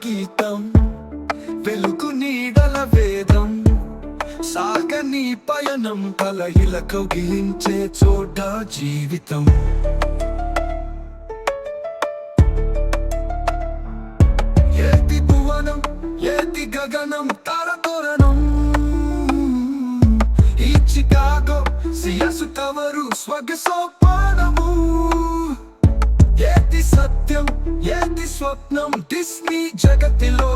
గీతం, వెలుగు నీడల వేదం, సాగని పయనం కలయిల కౌగిలించే చోట జీవితం. ఏది భువనం, ఏది గగనం, తారతోరణం, ఈ చికాగో సియసు తవరు స్వర్గ సోపానము. ఏది సత్యం, ఏది స్వప్నం, డిస్నీ జగతిలో